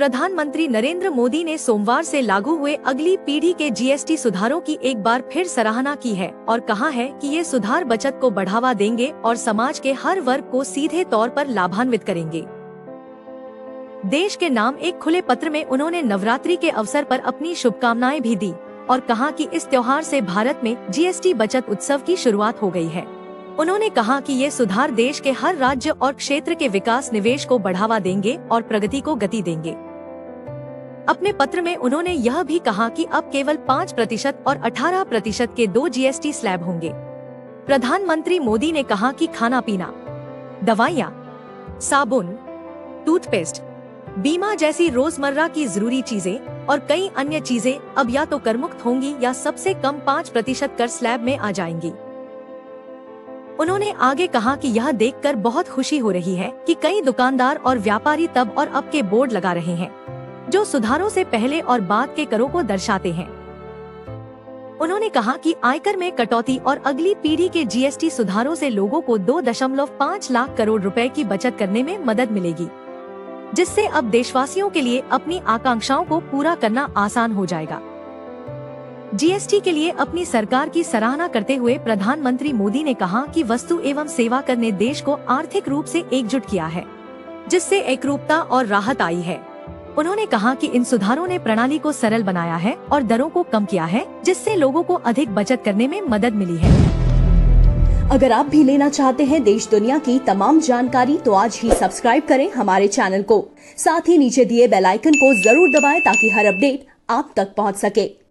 प्रधानमंत्री नरेंद्र मोदी ने सोमवार से लागू हुए अगली पीढ़ी के जीएसटी सुधारों की एक बार फिर सराहना की है और कहा है कि ये सुधार बचत को बढ़ावा देंगे और समाज के हर वर्ग को सीधे तौर पर लाभान्वित करेंगे। देश के नाम एक खुले पत्र में उन्होंने नवरात्रि के अवसर पर अपनी शुभकामनाएं भी दी और कहा कि इस त्योहार से भारत में जीएसटी बचत उत्सव की शुरुआत हो गई है। उन्होंने कहा कि ये सुधार देश के हर राज्य और क्षेत्र के विकास, निवेश को बढ़ावा देंगे और प्रगति को गति देंगे। अपने पत्र में उन्होंने यह भी कहा कि अब केवल 5% और 18% के 2 जीएसटी स्लैब होंगे। प्रधानमंत्री मोदी ने कहा कि खाना पीना, दवाइयाँ, साबुन, टूथपेस्ट, बीमा जैसी रोजमर्रा की जरूरी चीजें और कई अन्य चीजें अब या तो कर मुक्त होंगी या सबसे कम 5% कर स्लैब में आ जाएंगी। उन्होंने आगे कहा कि यह देखकर बहुत खुशी हो रही है कि कई दुकानदार और व्यापारी तब और अब के बोर्ड लगा रहे हैं जो सुधारों से पहले और बाद के करों को दर्शाते हैं। उन्होंने कहा कि आयकर में कटौती और अगली पीढ़ी के जीएसटी सुधारों से लोगों को 2.5 लाख करोड़ रुपए की बचत करने में मदद मिलेगी, जिससे अब देशवासियों के लिए अपनी आकांक्षाओं को पूरा करना आसान हो जाएगा। जीएसटी के लिए अपनी सरकार की सराहना करते हुए प्रधानमंत्री मोदी ने कहा कि वस्तु एवं सेवा कर ने देश को आर्थिक रूप से एकजुट किया है, जिससे एकरूपता और राहत आई है। उन्होंने कहा कि इन सुधारों ने प्रणाली को सरल बनाया है और दरों को कम किया है, जिससे लोगों को अधिक बचत करने में मदद मिली है। अगर आप भी लेना चाहते हैं देश दुनिया की तमाम जानकारी तो आज ही सब्सक्राइब करें हमारे चैनल को। साथ ही नीचे दिए बेल आइकन को जरूर दबाएं ताकि हर अपडेट आप तक पहुंच सके।